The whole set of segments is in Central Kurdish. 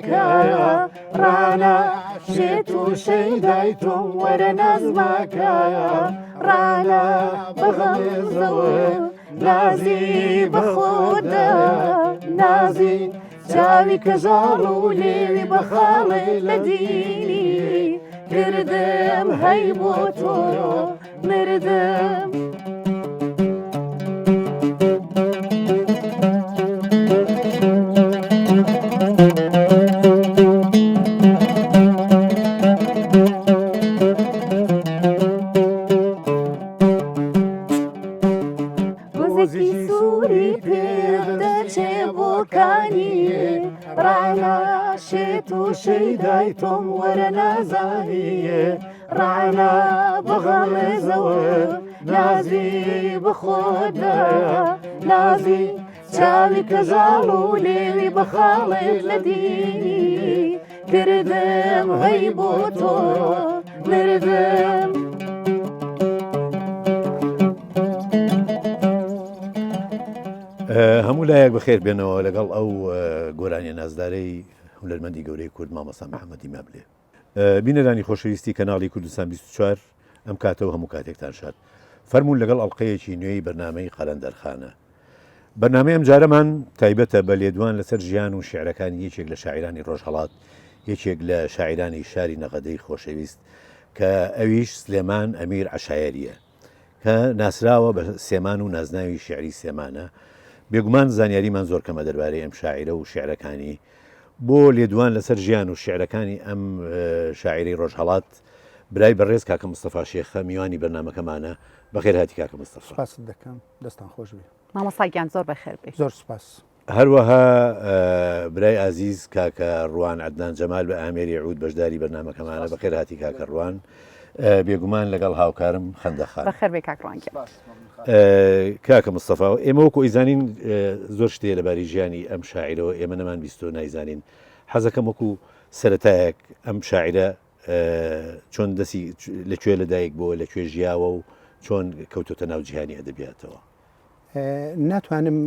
کایە ڕانا شێت و شەیدای تۆم وەرە نازماکایە ڕانا بەغەمزەوە نازی بەخۆدا نازی چاوی کەژاڵ و لێوی بەخاڵێ لە دینی کردم هەی بۆ تۆ مردم گۆزێکی سووری پێدەچێ بۆکانی ڕانا شێت و شەیدای تۆم وەرە نازانیە ڕانا بەغەڵێزەوە نازی بخۆدا نازی چاوی کەژاڵ و لێوی بەخاڵێت لە دینی کردم هەی بۆ تۆ مردم هەموو لایەک بەخێر بێنەوە لەگەڵ ئەو گۆرانی نازدارەی هونەرمەندی گەورەی کورد مامۆستا محەممەدی مەبلێ. بینەرانی خۆشەویستی کەناڵی کوردستان 24 ئەم کاتەوە هەموو کاتێکتان شاد فەرمونون لەگەڵ ئەڵلقەیەکی نوێی بەرنامەی قەلەندەرخانە. بەرنامەی ئەم جارەمان تایبەتە بە لێدوان لەسەر ژیان و شێعرەکانی یەکێک لە شاعرانی ڕۆژهەڵات یەکێک لە شاعرانی شاری نەغەدەی خۆشەویست کە ئەویش سلێمان ئەمیر عەشایەریە کە ناسراوە بە سێمان و نازناوی شێعری سێمانە. بێگومان زانیاریمان زۆر کەمە دەربارەی ئەم شاعرە و شێعرەکانی بۆ لێدوان لەسەر ژیان و شێعرەکانی ئەم شاعری ڕۆژهەڵات برای بەڕێز کاکە مستەفا شێخە میوانی بەرنامەکەمانە بەخێر هاتی کاکە مستەفا. سپاس دەکەم دەستان خۆش بێ. مامۆستاگیان زۆر بەخێر بێ. زۆر سپاس. هەروەها برای ئازیز کاکە ڕوان عەدنان جەمال بە ئامێری عود بەشداری بەرنامەکەمانە بەخێر هاتی کاکە ڕوان بێگومان لەگەڵ هاوکارم خەندەخان. بەخێر بێ کاک ڕوان. کاکە مستەفا ئێمە وەکو ئیزانین زۆر شتێ لەباری ژیانی ئەم شاعرەوە ئێمە نەمان بیست و نایزانین حەزەکەم وەکو سەرەتایەک ئەم شاعرە چۆن دەستی لەکوێ لەدایک بووە لەکوێ ژیاوە و چۆن کەوتۆتە ناو جیهانی ئەدەبیاتەوە. ناتوانم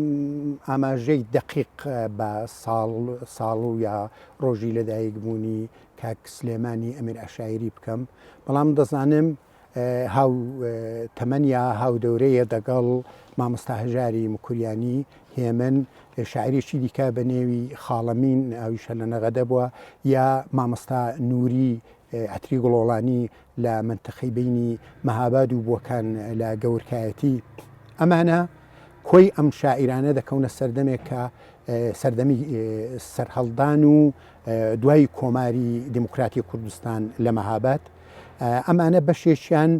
ئاماژەی دقیق بە ساڵ و یا ڕۆژی لەدایک بوونی کاک سلێمانی ئەمیر عەشایەری بکەم بەڵام دەزانم هاو تەمەنیا هاودەورەیە دەگەڵ مامۆستا هەژاری مکوریانی هێمن شاعریشی دیکە بە نێوی خاڵەمین ئەویشە لە نەغەدە بووە یا مامۆستا نووری عەتری گوڵۆڵانی لە منتەقەی بینی مەهاباد و بووەکان لە گەورکایەتی ئەمانە کۆی ئەم شاعیرانە دەکەونە سەردەمێک کە سەردەمی سەرهەڵدان و دوای کۆماری دموکراتی کوردستان لە مەهاباد ئەمانە بەشێکیان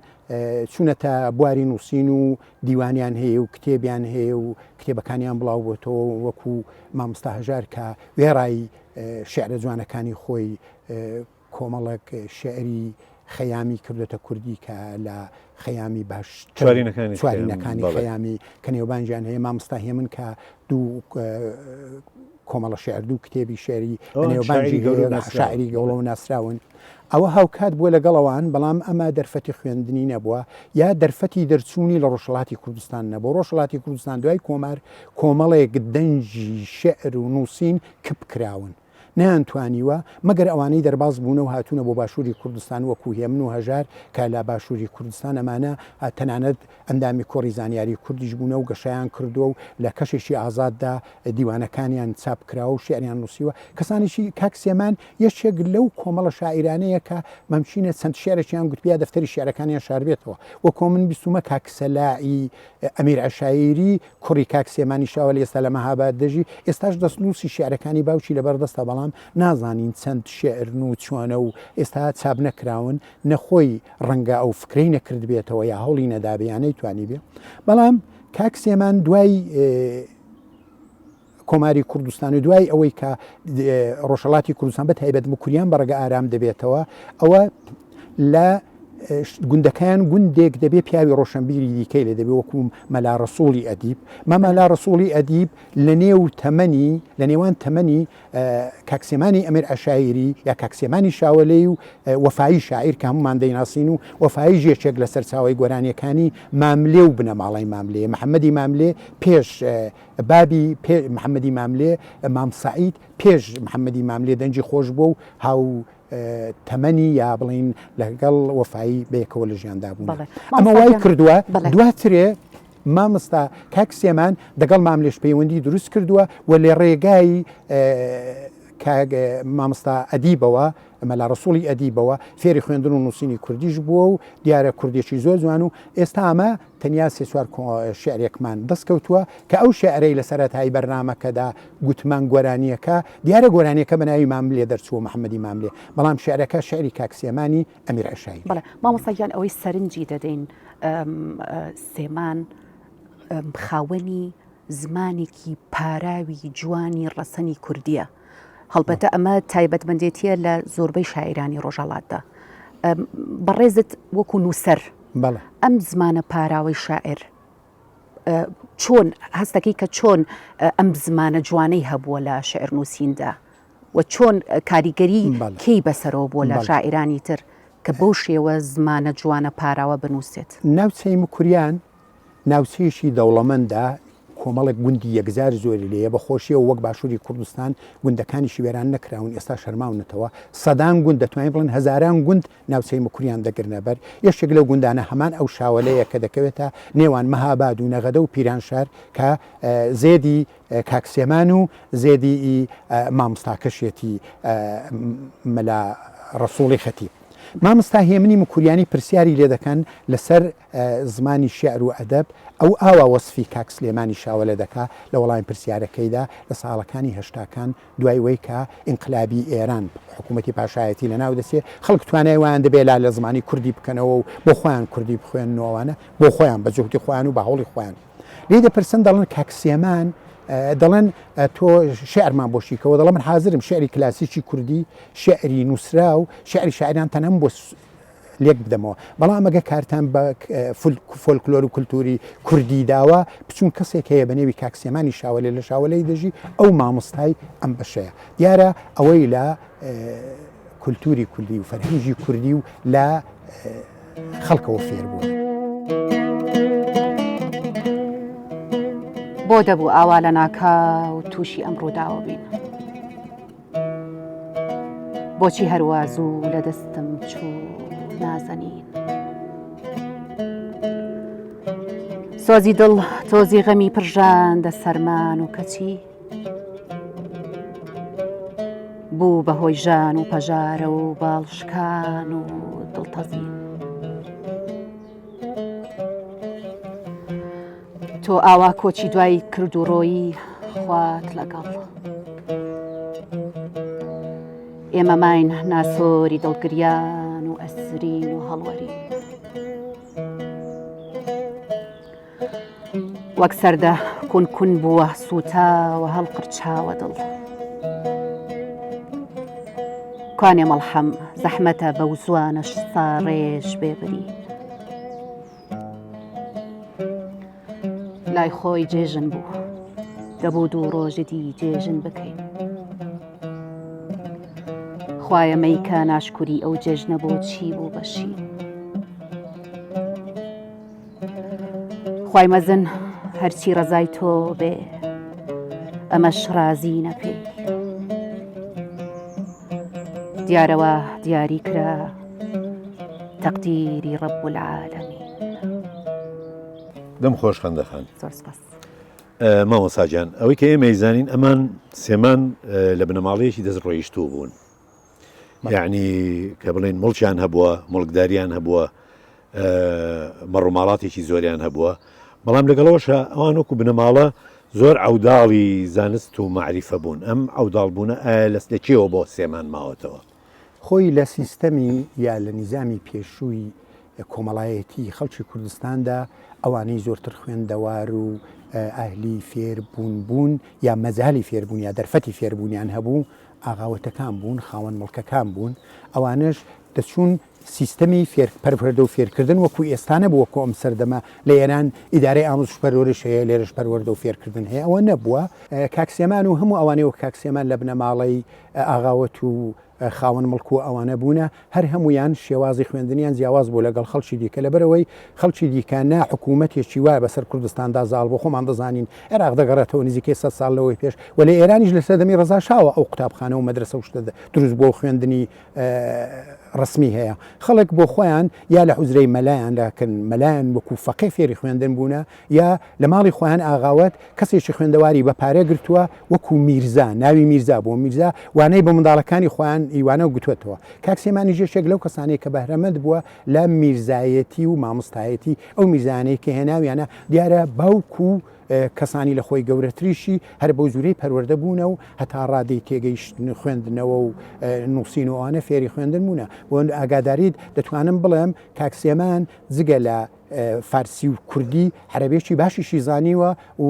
چوونەتە بواری نووسین و دیوانیان هەیە و کتێبیان هەیە و کتێبەکانیان بڵاو بۆتەوە وەکو مامۆستا هەژار کە وێڕای شێعرە جوانەکانی خۆی کۆمەڵک شێعری خەیامی کردوتە کوردی کە لە خەیامی باش چوارینەکانی خەیامی کە نێوبانجیان هەیە مامۆستا هێمن کە دوو کۆمەڵە شێعر دوو کتێبی شێعری نێوبانجی شاعری گەوڵە و ناسراون ئەوە هاوکات بووە لەگەڵەوان بەڵام ئەمە دەرفەتی خوێندنی نەبووە یا دەرفەتی دەرچوونی لە ڕۆژهەڵاتی کوردستان نەبوو. ڕۆژهەڵاتی کوردستان دوای کۆمار کۆمەڵێک دەنجی شێعر و نووسین کپ کراون نەیانتوانیوە مەگەر ئەوانەی دەرباز بوونە و هاتوونە بۆ باشووری کوردستان وەکو هێمن و هەژار کە لە باشووری کوردستان ئەمانە تەنانەت ئەندامی کۆڕی زانیاری کوردیش بوونە و گەشایان کردووە و لە کەشێکی ئازاددا دیوانەکانیان چاپ کراوە و شێعریان نووسیوە. کەسانێکی کاک سێمان یەکێک لەو کۆمەڵە شاعیرانەیە کە مەمچینە چەند شێعرێکیان گوتبیا دەفتەری شێعرەکانیان شاربێتەوە وەکۆ من بیستمە کاک سەلائی ئەمیر عەشایەری کوڕی کاک سێمانی شاوە لە ئێستا لە مەهاباد دەژی ئێستاش دەستنووسی شێعرەکانی باوکی لەبەردەستە بەڵام نازانین چەند شێعر و چۆنە و ئێستا چاپ نەکراون نەخۆی ڕەنگە ئەو فکرەی نەکرد بێتەوە یا هەوڵی نەدابیانەی توانی بێ. بەڵام کاک سێمان دوای کۆماری کوردستان و دوای ئەوەی کە ڕۆژهەڵاتی کوردستان بە تایبەت مکوریان بەڕێگە ئارام دەبێتەوە ئەوە لە گوندەکان گوندێک دەبێ پیاوی ڕۆشنبیری دیکەی لێ دەبێ وەکو مەلا ڕسوولی ئەدیب مەلا ڕسوولی ئەدیب لە نێو تەمەنی لە نێوان تەمەنی کاکسێمانی ئەمیر عەشایری یا کاکسێمانی شاوەلەی و وەفایی شاعیر کە هەمومان دەیناسین و وەفایی ژێچێک لە سەرچاوی گۆرانیەکانی ماملێ و بنەماڵی ماملێ محەممەدی ماملێ پێش بابی محەممەدی ماملێ مام سعید پێش محەممەدی ماملێ دەنجی خۆش بوو و هاو تەمەنی یا بڵین لەگەڵ وەفایی بەیەکەوە لە ژیاندا بوون ئەمە وای کردووە دواترێ مامستا کاکسێمان دەگەڵ ماملێش پەیوەندی دروست کردووە و لێ ڕێگای مامستا ئەدیبەوە مەلا ڕسوولی ئەدیبەوە فێری خوێندن و نووسینی کوردیش بووە و دیارە کوردێکی زۆر جوان و ئێستا ئەمە تەنیا سێ چوار شعرێکمان دەستکەوتووە کە ئەو شعرەی لە سەرەتایی بەرنامەکەدا گوتمان گۆرانیەکە دیارە گۆرانیەکە بە ناوی ماملێ دەرچووە محەممەدی ماملێ بەڵام شعرەکە شعری کاکسێمانی ئەمیر عەشایری بەڵێ مامۆستاگیان ئەوەی سەرنجی دەدەین سێمان خاوەنی زمانێکی پاراوی جوانی ڕەسەنی کوردیە هەڵبەتە ئەمە تایبەتمەندێتیە لە زۆربەی شاعرانی ڕۆژهەڵاتدا بەڕێزت وەکو نووسەر ئەم زمانە پاراوی شاعر چۆن هەستەکەی کە چۆن ئەم زمانە جوانەی هەبووە لە شعر نووسیندا و چۆن کاریگەری کەی بەسەرەوە بووە لە شاعرانی تر کە بەو شێوە زمانە جوانە پاراوە بنووسێت ناوچەی کوریان ناوچەیەکی دەوڵەمەندە کۆمەڵێک گوندی یەکزار زۆری لێە بە خۆشیەوە وەک باشووری کوردستان گوندەکانیشی وێران نەکراون ئێستا شەرماونەتەوە سەدان گوند دەتوانین بڵێن هەزاران گوند ناوچەی مکوریان دەگرنە بەر یەشێک لەو گوندانە هەمان ئەو شاوەلەیە کە دەکەوێتە نێوان مەهاباد و نەغەدە و پیرانشار کە زێدی کاکسێمان و زێدی مامۆستاکەشێتی مەلا ڕسووڵی خەتیب مامۆستا هێمنی مکوریانی پرسیاری لێ دەکەن لەسەر زمانی شعر و ئەدەب ئەو ئاوا وەسفی کاک سلێمانی شاوەلە دەکا لە وەڵامی پرسیارەکەیدا لە ساڵەکانی هەشتاکان دوای وەی کە ئینقلابی ئێران حکوومەتی پاشایەتی لە ناو دەسێ خەڵک توانای ویان دەبێت لە زمانی کوردی بکەنەوە و بۆ خۆیان کوردی بخوێنەوەوانە بۆ خۆیان بە جوهدی خۆیان و بە هەوڵی خۆیان لێ دەپرسن دەڵێن کاکسێمان دەڵێن تۆ شعرمان بۆشیکەوە دەڵێ من حازرم شعری کلاسیکی کوردی شعری نووسرا و شعری شاعران تەنەم بۆ لێک بدەمەوە بەڵام ئەگە کارتان بە فۆلکلۆر و کولتوری کوردی داوە بچون کەسێک هەیە بە نێوی کاکسێمانی شاوەلێ لە شاوەلەی دەژی ئەو مامۆستای ئەم بەشەیە دیارە ئەوەی لە کولتوری کوردی و فەرهەنگی کوردی و لە خەڵکەوە فێر بوو. بۆ دەبوو ئاوا لە ناکا و تووشی ئەمڕۆداوە بین بۆچی هەروازوو لە دەستم چوو نازەنین سۆزی دڵ تۆزی غەمی پرژاندە سەرمان و کەچی بوو بەهۆی ژان و پەژارە و باڵشکان و دڵتەزین تۆ ئاوا کۆچی دوای کرد و ڕۆیی خوات لەگەڵ ئێمە ماین ناسۆری دڵگریان و ئەسرین و هەڵوەری وەک سەردە کون بووە سووتاوە هەڵقرچاوە دڵ کوانێ مەڵحەم زەحمەتە بەو زوانەش ساڕێژ بێبری لای خۆی جێژن بوو دەبوو دوو ڕۆژی جێژن بکەین خوایە مەیکە ناشکوری ئەو جێژنە بۆ چی بوو بەشی خوای مەزن هەرچی ڕەزای تۆ بێ ئەمەش رازی نەپێی دیارەوە دیاری کرا تەقدیری ڕەب العالەمین. دەم خۆش خەندەخان زۆر سپاس. مامۆستاجان ئەوەی کە ئێمە ئەیزانین ئەمان سێمان لە بنەماڵەیەکی دەست ڕۆیشتوو بوون یعنی کە بڵێن مڵکیان هەبووە مڵکداریان هەبووە مەڕووماڵاتێکی زۆریان هەبووە بەڵام لەگەڵەوەشە ئەوان وەکو بنەماڵە زۆر عەوداڵی زانست و معریفە بوون ئەم عەوداڵبوونە لەس لەکێوە بۆ سێمان ماوەتەوە خۆی لە سیستەمی یا لە نیزامی پێشووی کۆمەڵایەتی خەڵکی کوردستاندا ئەوانەی زۆرتر خوێندەوار و ئەهلی فێربوون یا مەزالی فێربوون یا دەرفەتی فێربوونیان هەبوو ئاغاوەتەکان بوون خاوەن مڵکەکان بوون ئەوانش دەچوون سیستەمی پەروەردە و فێرکردن وەکو ئێستانە بووە کۆم سەردەما لە ئێران ئیدارەی ئامۆزش پەروەردەش هەیە لێرەش پەروەردە و فێرکردن هەیە ئەوە نەبووە کاکسێمان و هەموو ئەوانەی وە کاکسێمان لە بنەماڵەی ئاغاوەت و خاوەن مڵک و ئەوانە بوونە هەر هەمویان شێوازی خوێندنیان جیاواز بوو لەگەڵ خەڵکی دیکە لەبەرەوەی خەڵکی دیکە حکوومەتێکی وایە بەسەر کوردستاندا زاڵ بۆ خۆمان دەزانین عێراق دەگەڕێتەوە نزیکەی 100 ساڵ لەوەی پێش وە لە ئێرانیش لە سەردەمی ڕەزا شاوە ئەو قوتابخانە و مەدرسە و شتە دروست بۆ خوێندنی ڕسمی هەیە خەڵک بۆ خۆیان یا لە حوزرەی مەلایان لاکن مەلایەن وەکو فەقێ فێری خوێندن بوونە یا لە ماڵی خۆیان ئاغاوت کەسێکی خوێندەواری بە پارێ گرتووە وەکو میرزا ناوی میرزا بۆ میرزا وانەی بە منداڵەکانی خۆیان ئیوانە و گوتوێتەوە کاکسێمانی جێشێک لەو کەسانەیە کە بەهرەمەند بووە لە میرزایەتی و مامۆستایەتی ئەو میرزانەی کە هێناویانە دیارە باوکو کەسانی لە خۆی گەورەتریشی هەر بەو زورەی پەروەردە بوونە و هەتا ڕادەی تێگەیشتن خوێندنەوە و نووسین و ئەوانە فێری خوێندن بوونە بۆ ئاگاداریت دەتوانم بڵێم کاکسێمان جگە لە فارسی و کوردی عەرەبێکی باشیشی زانیوە و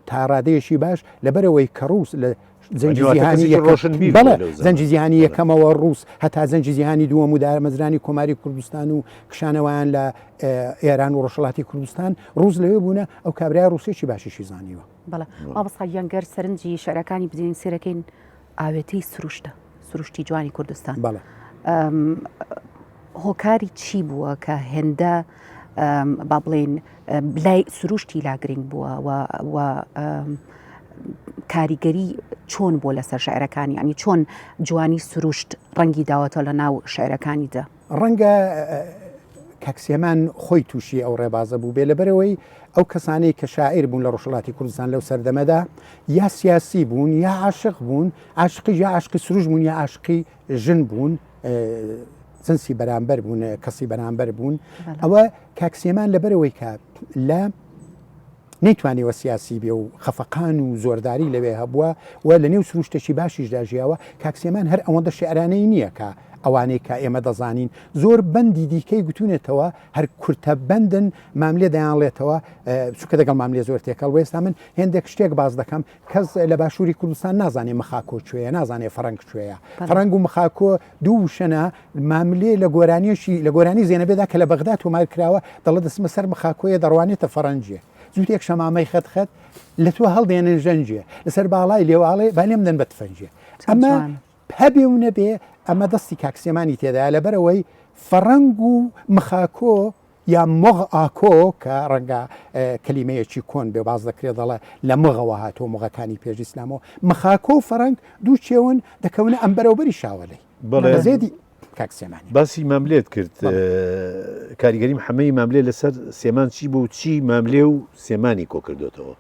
تا ڕادەیەشی باش لەبەرەوەی کە ڕووس لە زەنجی جیهانی یەکەمەوە ڕووس هەتا زەنجی جیهانی دووەم و دارەمەزرانی کۆماری کوردستان و کشانەوەیان لە ئێران و ڕۆژهەڵاتی کوردستان ڕووس لەوێ بوونە ئەو کابرای ڕووسێکی باشیشی زانیوە بەڵێ مامۆستا گەر سەرنجی شێعرەکانی بدەین سێرەکەین ئاوێتەی سروشتە سروشتی جوانی کوردستان بەڵێ هۆکاری چی بووە کە هێندە با بڵێن بلای سروشتی لا گرنگ بووە و کاریگەری چۆن بۆ لەسەر شاعرەکانی ینی چۆن جوانی سروشت ڕەنگی داوەتە لە ناو شاعرەکانیدا ڕەنگە کاکسێمان خۆی تووشی ئەو ڕێبازە بوو بێ لەبەرەوەی ئەو کەسانەی کە شاعیر بوون لە ڕۆژهەڵاتی کوردستان لەو سەردەمەدا یا سیاسی بوون یا عاشق بوون عاشقی یا عاشقی سروش بوون یا عاشقی ژن بوون جنسی بەرامبەر بوون کەسی بەرامبەر بوون ئەوە کاکسێمان لەبەرەوەی کە لە نەیتوانیوە سیاسی بێ و خەفەقان و زۆرداری لەوێ هەبووە و لە نێو سروشتێکی باشیشدا ژیاوە کاکسێمان هەر ئەوەندە شێعرانەی نییە کە ئەوانەی کە ئێمە دەزانین زۆر بەندی دیکەی گوتونێتەوە هەر کورتە بەندن ماملێ دەیانڵێتەوە چونکە دەگەڵ ماملێ زۆر تێکەڵ وێستا من هێندێک شتێک باز دەکەم کەس لە باشووری کوردستان نازانێ مخاکۆ کوێیە نازانێ فەرەنگ کوێیە فەرەنگ و مخاکۆ دوو شەنە ماملێ لە گۆرانیشی لە گۆرانی زێنەبێدا کە لە بەغداد تۆمار کراوە دەڵێ دەسمە سەر مخاکۆیە دەڕوانێتە فەرەنجێ زووتێک شەمامەی خەت لە تۆ هەڵدێنن ژەنجێ لەسەر باڵای لێواڵێ با لێم دەن بە تفەنجێ ئەمە هەبێ و نەبێ ئەمە دەستی کاکسێمانی تێدا لەبەرەوەی فەرەنگ و مخاکۆ یا مغ ئاکۆ کە ڕەنگە کەلیمەیەکی کۆن بێ باز دەکرێت دەڵێ لە مغەوە هاتۆ مغەکانی پێش ئیسلامەوە مخاکۆ و فەرەنگ دوو چێون دەکەونە ئەم بەرەوبەری شاوەلەی زێدی کاکسێمانی باسی ماملێت کرد کاریگەری محەممەی ماملێ لەسەر سێمان چی بوو چی ماملێ و سێمانی کۆ کردوێتەوە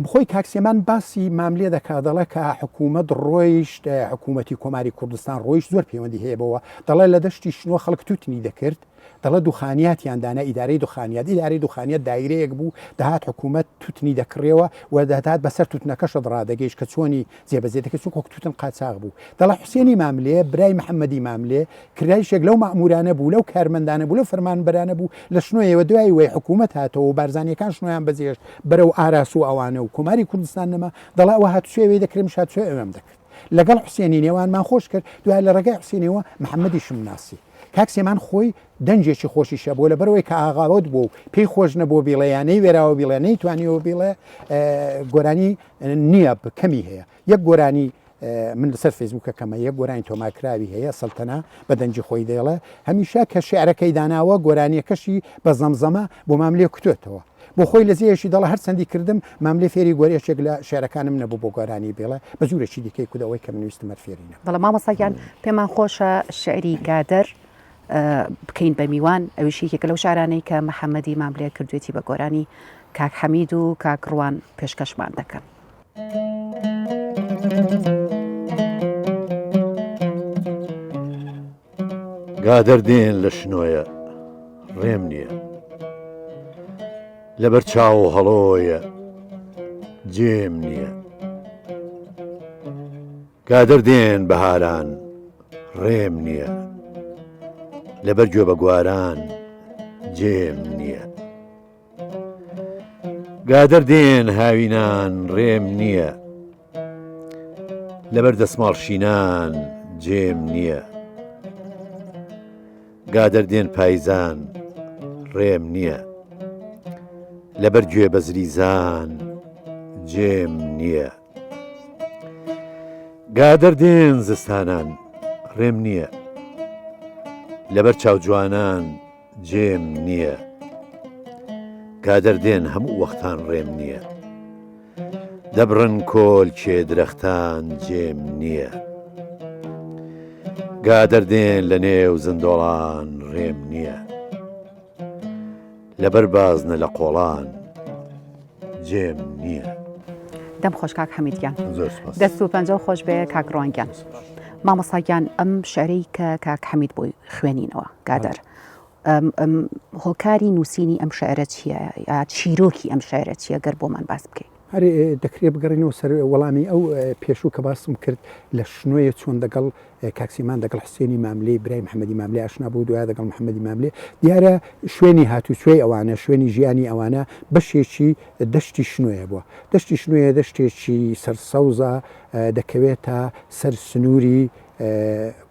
بخۆی کاکسێمان باسی ماملێ دەکات دەڵێ کە حکوومەت ڕۆیشت حکوومەتی کۆماری کوردستان ڕۆیشت زۆر پەیوەندی هەیە بەوە دەڵێ لە دەشتی شنووە خەڵک توتنی دەکرد دەڵێ دوخانیاتیاندانە ئیدارەی دوخانیات دایرەیەک بوو دەهات حکوومەت توتنی دەکڕێەوە و دەهات بەسەر توتنەکەشە ڕادەگەیش کە چۆنی جێبەجێ دەکرد چون توتن قاچاق بوو دەڵێ حوسێنی ماملێ برای محەممەدی ماملێ کرایشێک لەو مەمورانە بوو لەو کارمەندانە بوو لەو فەرمانبەرانە بوو لە شنوۆیەوە دوای وی حکوومەت هاتەوە و بارزانیەکان شنویان بەجێش بەرەو ئاراس و ئەوانە و کۆماری کوردستان نەما دەڵێ ئەوە هاتوێوەی دەکرێم شاتوێ ئەوێم دەکرد لەگەڵ حوسێنی نێوانمان خۆش کرد دوای لە ڕێگای حوسێنەوە محەممەدی شمناسی کاکسێمان خۆی دەنجێکی خۆشیشە بۆ لەبەرەوەی کە ئاغاوت بوو پێی خۆش نەبوو بیڵەیانەی وێراوە بیڵێنەی توانیەوە بیڵێ گۆرانی نییە کەمی هەیە یەک گۆرانی من لەسەر فێسبووکە کەمە یەک گۆرانی تۆماکراوی هەیە سەڵتەنا بە دەنجی خۆی دێڵێ هەمیشە کە شێعرەکەی داناوە گۆرانیەکەشی بە زەمزەمە بۆ ماملێ کوتێتەوە بۆ خۆی لە زیەشی دەڵە هەر چەندی کردم ماملێ فێری گۆرێشێک لە شێعرەکانم نەبوو بۆ گۆرانی بێڵێ بە زورێکی دیکەی کودەوەی کە منویستمە فێرینە بەڵام مامۆستایان پێمان خۆشە شعری گادەر بکەین بە میوان ئەویشێکێکە لەو شارانەی کە محەممەدی ماملێ کردوێتی بە گۆرانی کاک حەمید و کاک ڕوان پێشکەشمان دەکەن. گادەر دێن لە شنۆیە ڕێم نییە لەبەر چاو هەڵۆیە جێم نییە گادەر دێن بەهاران ڕێم نییە لەبەر گوێ بە گواران جێم نییە گادەر دێن هاوینان ڕێم نییە لەبەر دەسماڵ شینان جێم نییە گادەردێن پایزان ڕێم نییە لەبەر گوێ بەزریزان جێم نییە گادەردێن زستانان ڕێم نییە لەبەر چاوجوانان جێم نییە گادەردێن هەموو وەختان ڕێم نییە دەبڕن کۆل کێ درەختان جێم نییە گادەردێن لە نێو زندۆڵان ڕێم نییە لەبەر بازنە لە قۆڵان جێم نییە. دەم خۆش کاک حەمیدگیان زۆر سپاس. دەست و پەنجە خۆش بێ کاک ڕوانگیان. مامۆستاگیان ئەم شعرەی کە کاک حەمید بۆی خوێنینەوە گادەر هۆکاری نووسینی ئەم شعرە چییە یا چیرۆکی ئەم شعرە چییە گەر بۆمان باس بکەین؟ هەرێ دەکرێت بگەڕینەوە سەر وەڵامی ئەو پێشوو کە باسم کرد لە شنوۆیە چۆن دەگەڵ کاکسیمان دەگەڵ حسێنی ماملێ برای محەممەدی ماملێ ئاشنا بوو دوای دەگەڵ محەممەدی ماملێ دیارە شوێنی هاتوچێی ئەوانە شوێنی ژیانی ئەوانە بەشێکی دەشتی شنوۆیە بووە دەشتی شنوۆیە دەشتێکی سەرسەوزە دەکەوێتە سەر سنووری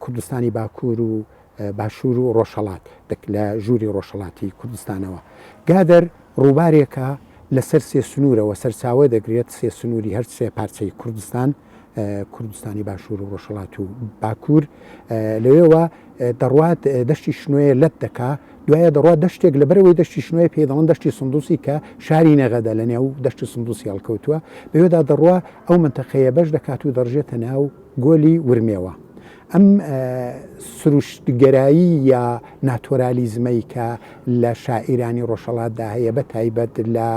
کوردستانی باکوور و باشوور و ڕۆژهەڵات لە ژووری ڕۆژهەڵاتی کوردستانەوە گادەر ڕووبارێکە لەسەر سێ سنوورەوە سەرچاوە دەگرێت سێ سنووری هەر سێ پارچەی کوردستان کوردستانی باشوور و ڕۆژهەڵات و باکوور لەوێەوە دەڕوات دەشتی شنوۆیە لەت دەکا دوایە دەڕات دەشتێک لە بەرەوەی دەشتی شنوۆی پێدەڵن دەشتی سندوسی کە شاری نەغەدا لە نێو دەشتی سندوسی هەڵکەوتووە بەوێدا دەڕوا ئەو منتەقەیە بەش دەکات و دەڕژێتە ناو گۆلی ورمێوە. ئەم سروشتگەرایی یا ناتۆرالیزمەی کە لە شاعیرانی ڕۆژهەڵاتدا هەیە بە تایبەت لە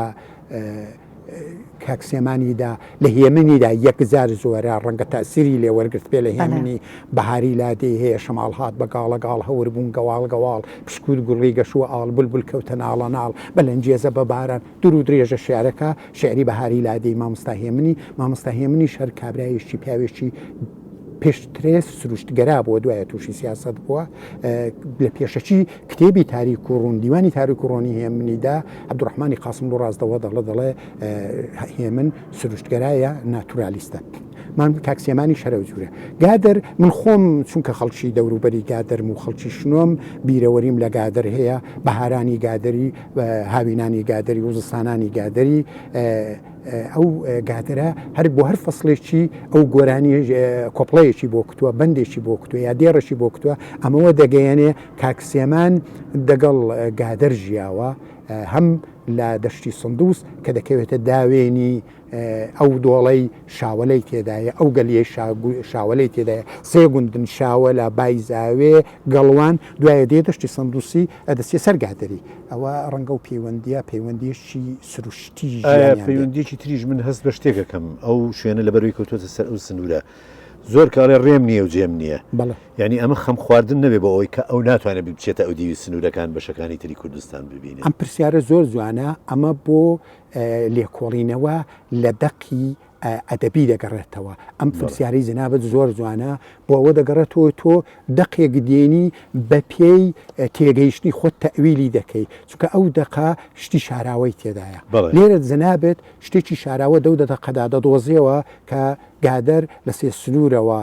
کاکسێمانیدا لە هێمنیدا یەکزار زۆرە ڕەنگە تاسیری لێ وەرگرت پێ لە هێمنی بەهاری لادێ هەیە شەماڵ هات بە گاڵەگاڵ هەور بوون گەواڵ گەواڵ پشکوت گوڕی گەشووە ئاڵ بولبول کەوتە ناڵە ناڵ بەلەنجێزە بە باران دوور و درێژە شێعرەکە شێعری بەهاری لادەی مامۆستا هێمنی شەر کابرایەکی پیاوێکی پێشترێ سروشتگەرا بووە دوایە تووشی سیاست بووە لە پێشەچی کتێبی تاریک و ڕوون دیوانی تاریک و ڕۆنی هێمنیدا عەبدوڕەحمانی قاسم و ڕاستەوە دەڵێ هێمن سروشتگەرایە ناتورالیستە من کاکسێمانی شەرە جوورە گادەر من خۆم چونکە خەڵکی دەوروبەری گادەرم و خەڵکی شنۆم بیرەوەریم لە گادەر هەیە بەهارانی گادەری هاوینانی گادەری و زستانانی گادەری ئەو گادرە هەر بۆ هەر فەسڵێکی ئەو گۆرانی کۆپڵەیەکی بۆ کتووە بەندێکی بۆ کتووە یا دێڕەشی بۆ کتووە ئەمەوە دەگەیەنێ کاکسێمان دەگەڵ گادەر ژیاوە هەم لە دەشتی سندوس کە دەکەوێتە داوێنی ئەو دۆڵەی شاوەلەی تێدایە ئەو گەلیە شاوەلەی تێدایە سێ گوندن شاوە لە بایزاوێ گەڵوان دوایە دێ دەشتی سندوسی ئەدەسێ سەرگادەری ئەوە ڕەنگە و پەیوەندیەکی سروشتی پەیوەندیەکی تریژ من هەست بە شتێکەکەم ئەو شوێنە لەبەروی کەوتوتە سەر ئەو سنوورە زۆر کارێ ڕێم نییە و جێم نییە ینی ئەمە خەم خواردن نەبێ بە ئەوەی کە ئەو ناتوانێت بچێتە ئەو دیوی سنوورەکان بەشەکانی تری کوردستان ببینێت ئەم پرسیارە زۆر جوانە ئەمە بۆ لێکۆڵینەوە لە دەقی ئەدەبی دەگەڕێتەوە ئەم پرسیارەی جەنابەت زۆر جوانە بۆ ئەوە دەگەڕێتەوە تۆ دەقێک دێنی بە پێی تێگەیشتنی خۆت تەویلی دەکەی چونکە ئەو دەقا شتی شاراوەی تێدایە لێرە جەنابێت شتێکی شاراوە دەو دەقەدا دەدۆزیەوە کە گادەر لە سێ سنوورەوە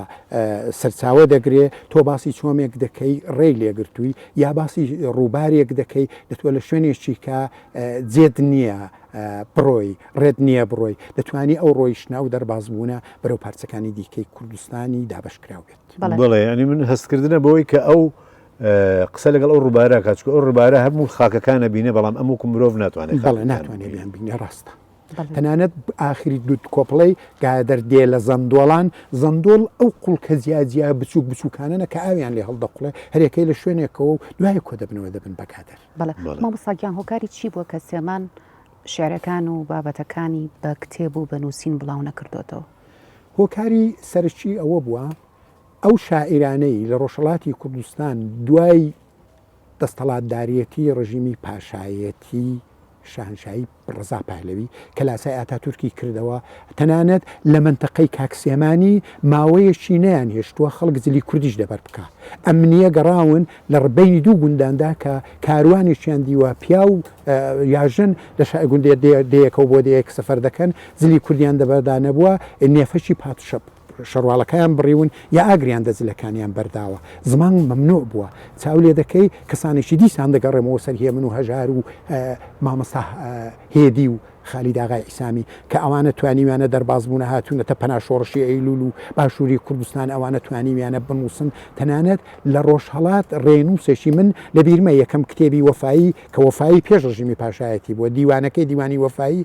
سەرچاوە دەگرێ تۆ باسی چۆمێک دەکەی ڕێی لێگرتووی یا باسی ڕووبارێک دەکەی دەتوە لە شوێنێکی کە جێت نییە بڕۆی ڕێت نییە بڕۆی دەتوانی ئەو ڕۆیشنا و دەربازبوونە بەرەو پارچەکانی دیکەی کوردستانی دابشکراوێت بڵێ ینی من هەستکردنە بەوەی کە ئەو قسە لەگەڵ ئەو ڕووبارە کاتچکە ئەو ڕووبارە هەموو خاکەکانە بینێ بەڵام ئەموو مرۆڤ ناتوانێت ناتوانێت بیان بینێ ڕاستە تەنانەت ئاخری دوو کۆپڵەی گادەر دێ لە زەندۆڵان زەندۆڵ ئەو قوڵکە زیاجیا بچووک بچووکانە کە ئاویان لێ هەڵدەقڵێ هەرێکەی لە شوێنێکەوە و دوای کۆ دەبنەوە دەبن بەکاتەر مامۆستاگیان هۆکاری چی بووە کە سێمان شێعرەکان و بابەتەکانی بە کتێب و بە نووسین بڵاو نەکردوێتەوە هۆکاری سەرچی ئەوە بووە ئەو شاعیرانەی لە ڕۆژهەڵاتی کوردستان دوای دەستەڵاتدارەتی ڕژیمی پاشایەتی شاهنشایی ڕزا پهلەوی کە لاسای ئاتاتورکی کردەوە تەنانەت لە منتەقەی کاکسێمانی ماوەیەکی نەیان هێشتووە خەڵک جلی کوردیش دەبەر بکە ئەم نییە گەڕاون لە ڕبینی دوو گونداندا کە کاروانێکیان دیوە پیا و یاژن لە گوندێ دەیەکە و بۆ دەیەک سەفەر دەکەن جلی کوردیان دەبەردانە بووە نێفەشی پاتشە شەڕواڵەکەیان بڕیون یا ئاگریان دەزلەکانیان بەرداوە زمان مەمنوع بووە چاو لێ دەکەی کەسانێکی دیسان دەگەڕێمەوە سەر هێمن و هەژار و مامەستا هێدی و خالید ئاغای ئیسامی کە ئەوانە توانیویانە دەربازبوونە هاتوونەتە پەناشۆڕشی ئەیلول و باشووری کوردستان ئەوانە توانیویانە بنووسن تەنانەت لە ڕۆژهەڵات ڕێنووسێکی من لە بیرمە یەکەم کتێبی وەفایی کە وەفایی پێش ڕژیمی پاشایەتی بووە دیوانەکەی دیوانی وەفایی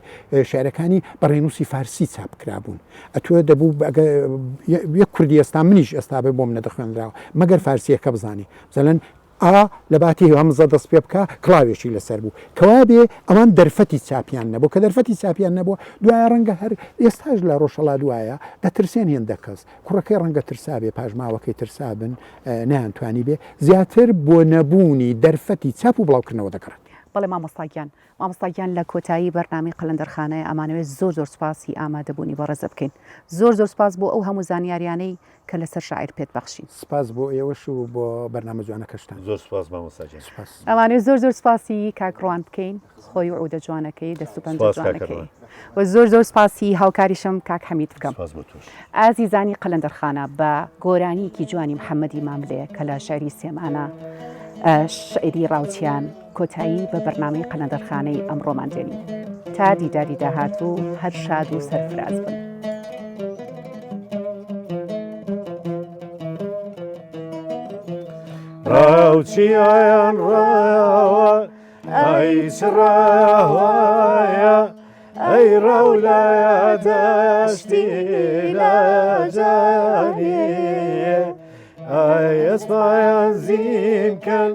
شعرەکانی بە ڕێنووسی فارسی چاپکرابوون ئەتوە دەبوو یەک کوردی ئێستا منیش ئێستا بێ بۆم نەدەخوێنراوە مەگەر فارسیەکە بزانی زەلەن لە باتی هەمزە دەست پێ بکە کڵاوێکی لەسەر بوو کەوا بێ ئەوان دەرفەتی چاپیان نەبوو کە دەرفەتی چاپیان نەبووە دوایە ڕەنگە هەر ئێستاش لە ڕۆژهەڵات دوایە دەترسێن هێندە کەس کوڕەکەی ڕەنگە ترسا بێ پاژماوەکەی ترسا بن نەیانتوانی بێ زیاتر بۆ نەبوونی دەرفەتی چاپ و بڵاوکردنەوە دەکڕێت. بەڵێ مامۆستاگیان لە کۆتایی بەرنامی قەلەندەرخانەیە ئەمانەوێت زۆر سوپاسی ئامادەبوونی بە ڕێزە بکەین زۆر سوپاس بۆ ئەو هەموو زانیاریانەی کە لەسەر شاعیر پێت بەخشین سپاس بۆ ئێوەش و بۆ بەرنامە جوانەکەشتان زۆر سپاس مامۆستاجان ئەوانێ زۆر سوپاسی کاکڕوان بکەین خۆی و عودە جوانەکەی دەست و پەنجە جوانەکەی و زۆر سپاسی هاوکاریشم کاک حەمید بکەم ئازیزانی قەلەندەرخانە بە گۆرانیکی جوانی محەممەدی ماملێ کە لە شعری سێمانە شعری ڕاوچیان کۆتایی بە بەرنامەی قەلەندەرخانەی ئەمڕۆمان دێنین تا دیداری داهاتوو هەر شاد و سەرفراز بن. ڕاوچیان ڕایەوە ئەی چڕایە ئەی ڕەولایە دەشتی لە جانیە ئەی ئەسپایان زیمکەن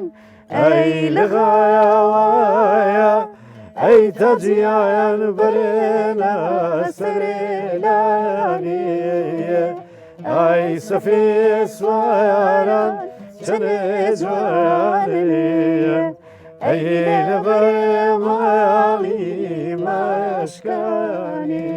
ئەی لەغایەوەیە ئەی تەجیایان بەرێنە سەرێلانیە ئەی سەفی سوایان چەنێ جوانیە ئەی لەبەر ماڵی مەشکانیە